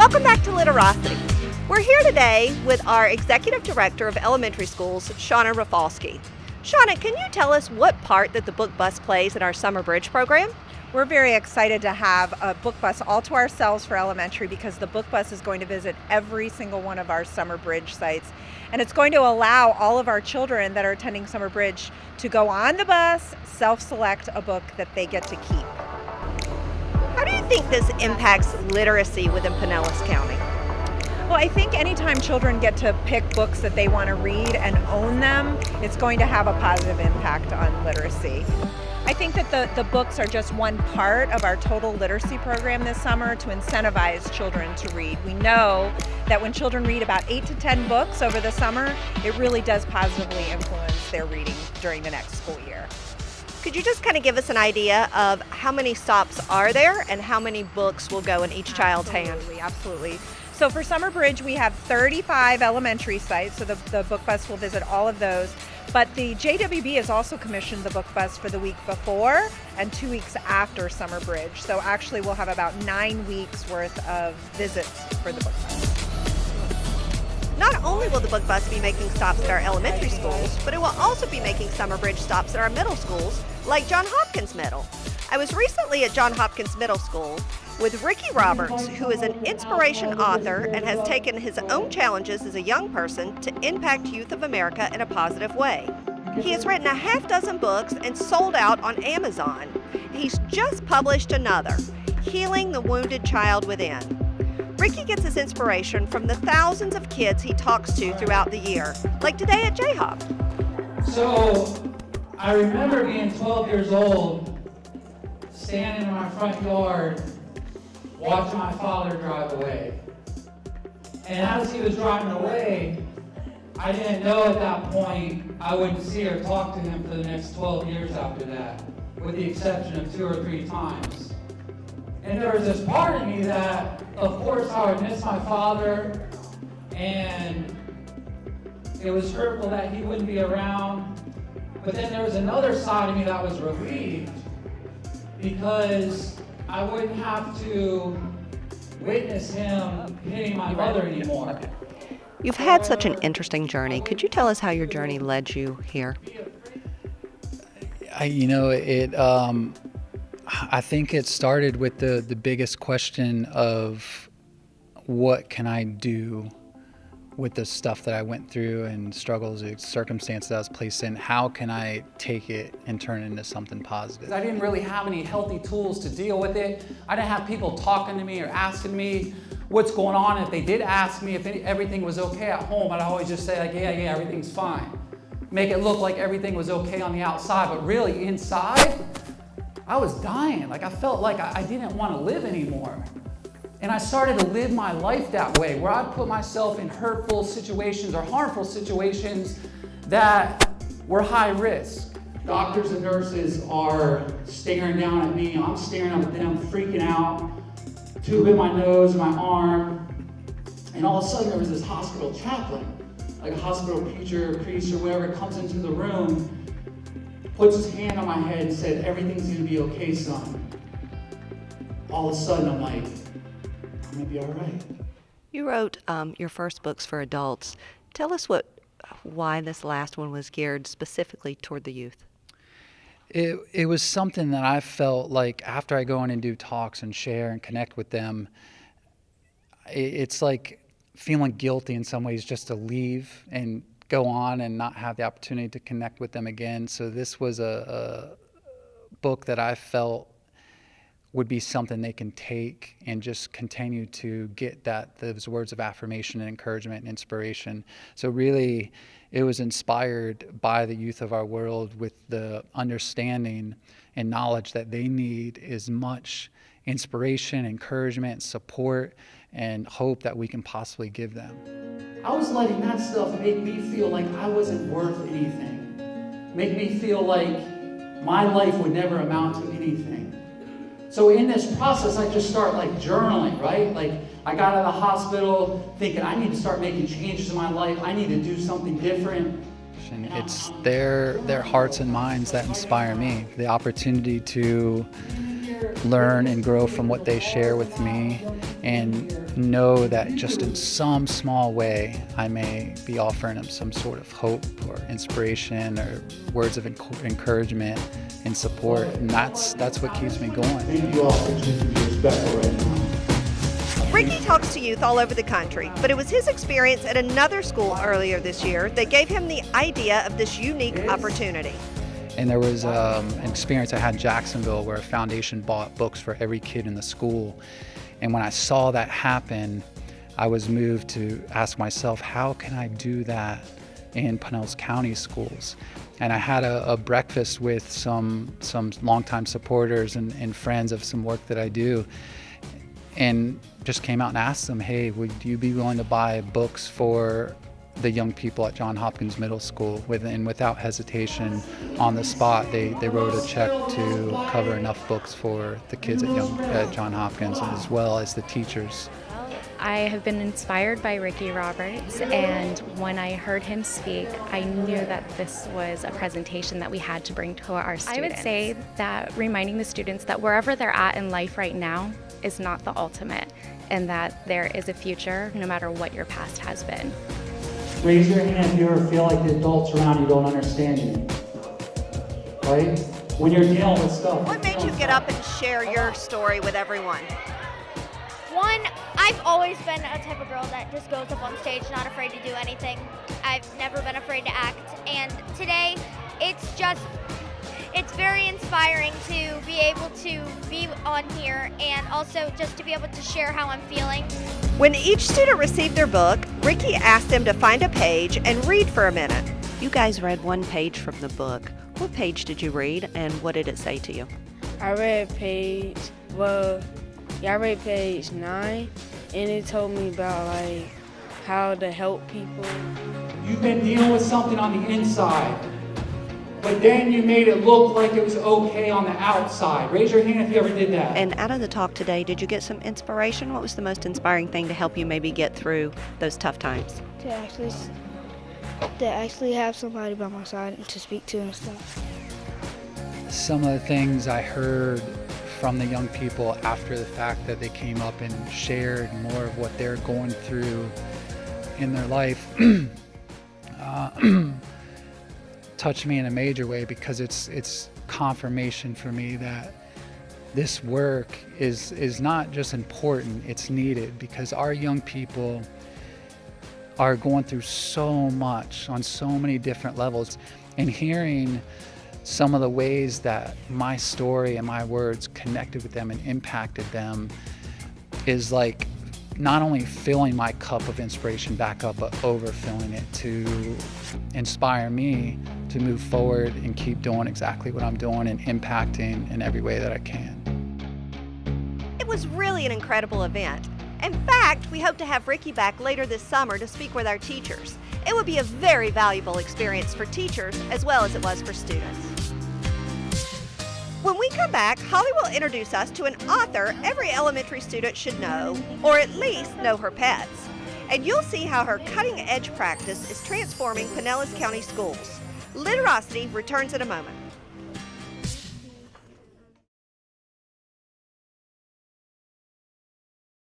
Welcome back to Literosity. We're here today with our Executive Director of Elementary Schools, Shauna Rafalski. Shauna, can you tell us what part that the Book Bus plays in our Summer Bridge program? We're very excited to have a book bus all to ourselves for elementary because the book bus is going to visit every single one of our Summer Bridge sites. And it's going to allow all of our children that are attending Summer Bridge to go on the bus, self-select a book that they get to keep. How do you think this impacts literacy within Pinellas County? Well, I think anytime children get to pick books that they want to read and own them, it's going to have a positive impact on literacy. I think that the books are just one part of our total literacy program this summer to incentivize children to read. We know that when children read about 8 to 10 books over the summer, it really does positively influence their reading during the next school year. Could you just kind of give us an idea of how many stops are there and how many books will go in each child's hand? Absolutely. So for Summer Bridge, we have 35 elementary sites, so the book bus will visit all of those. But the JWB has also commissioned the book bus for the week before and 2 weeks after Summer Bridge. So actually we'll have about 9 weeks worth of visits for the book bus. Not only will the book bus be making stops at our elementary schools, but it will also be making Summer Bridge stops at our middle schools, like John Hopkins Middle. I was recently at John Hopkins Middle School with Ricky Roberts, who is an inspiration author and has taken his own challenges as a young person to impact youth of America in a positive way. He has written a half dozen books and sold out on Amazon. He's just published another, Healing the Wounded Child Within. Ricky gets his inspiration from the thousands of kids he talks to throughout the year, like today at JHOP. So, I remember being 12 years old, standing in my front yard, watching my father drive away. And as he was driving away, I didn't know at that point I wouldn't see or talk to him for the next 12 years after that, with the exception of 2 or 3 times. And there was this part of me that, of course, I would miss my father, and it was hurtful that he wouldn't be around. But then there was another side of me that was relieved because I wouldn't have to witness him hitting my mother anymore. You've had such an interesting journey. Could you tell us how your journey led you here? I think it started with the biggest question of what can I do with the stuff that I went through and struggles and circumstances I was placed in. How can I take it and turn it into something positive? I didn't really have any healthy tools to deal with it. I didn't have people talking to me or asking me what's going on. If they did ask me if everything was okay at home, I'd always just say like, yeah, everything's fine. Make it look like everything was okay on the outside, but really inside, I was dying. Like I felt like I didn't want to live anymore. And I started to live my life that way, where I'd put myself in hurtful situations or harmful situations that were high risk. Doctors and nurses are staring down at me. I'm staring up at them, freaking out, tube in my nose, my arm. And all of a sudden there was this hospital chaplain, like a hospital preacher, priest, or whoever comes into the room, puts his hand on my head and said, "Everything's gonna be okay, son." All of a sudden I'm like, I'm gonna be all right. You wrote your first books for adults. Tell us why this last one was geared specifically toward the youth. It was something that I felt like after I go in and do talks and share and connect with them, it's like feeling guilty in some ways just to leave and go on and not have the opportunity to connect with them again. So this was a book that I felt would be something they can take and just continue to get those words of affirmation and encouragement and inspiration. So really, it was inspired by the youth of our world with the understanding and knowledge that they need as much inspiration, encouragement, support, and hope that we can possibly give them. I was letting that stuff make me feel like I wasn't worth anything. Make me feel like my life would never amount to anything. So in this process, I just start like journaling, right? Like I got out of the hospital thinking I need to start making changes in my life. I need to do something different. It's their hearts and minds that inspire me. The opportunity to learn and grow from what they share with me, and know that just in some small way I may be offering them some sort of hope or inspiration or words of encouragement and support, and that's what keeps me going. Thank you all for choosing to be respectful right now. Ricky talks to youth all over the country, but it was his experience at another school earlier this year that gave him the idea of this unique opportunity. And there was an experience I had in Jacksonville where a foundation bought books for every kid in the school. And when I saw that happen, I was moved to ask myself, how can I do that in Pinellas County schools? And I had a breakfast with some longtime supporters and friends of some work that I do, and just came out and asked them, hey, would you be willing to buy books for the young people at John Hopkins Middle School? And without hesitation, on the spot, they wrote a check to cover enough books for the kids at John Hopkins, as well as the teachers. I have been inspired by Ricky Roberts, and when I heard him speak, I knew that this was a presentation that we had to bring to our students. I would say that reminding the students that wherever they're at in life right now is not the ultimate, and that there is a future no matter what your past has been. Raise your hand if you ever feel like the adults around you don't understand you. Right? When you're dealing with stuff. What made you get up and share your story with everyone? One, I've always been a type of girl that just goes up on stage, not afraid to do anything. I've never been afraid to act, and today it's very inspiring to be able to be on here and also just to be able to share how I'm feeling. When each student received their book, Ricky asked them to find a page and read for a minute. You guys read one page from the book. What page did you read, and what did it say to you? I read page 9, and it told me about how to help people. You've been dealing with something on the inside, but then you made it look like it was okay on the outside. Raise your hand if you ever did that. And out of the talk today, did you get some inspiration? What was the most inspiring thing to help you maybe get through those tough times? To actually have somebody by my side and to speak to and stuff. Some of the things I heard from the young people after the fact that they came up and shared more of what they're going through in their life touched me in a major way, because it's confirmation for me that this work is not just important, it's needed, because our young people are going through so much on so many different levels, and hearing some of the ways that my story and my words connected with them and impacted them is like not only filling my cup of inspiration back up, but overfilling it to inspire me to move forward and keep doing exactly what I'm doing and impacting in every way that I can. It was really an incredible event. In fact, we hope to have Ricky back later this summer to speak with our teachers. It would be a very valuable experience for teachers as well as it was for students. When we come back, Holly will introduce us to an author every elementary student should know, or at least know her pets. And you'll see how her cutting-edge practice is transforming Pinellas County schools. Literosity returns in a moment.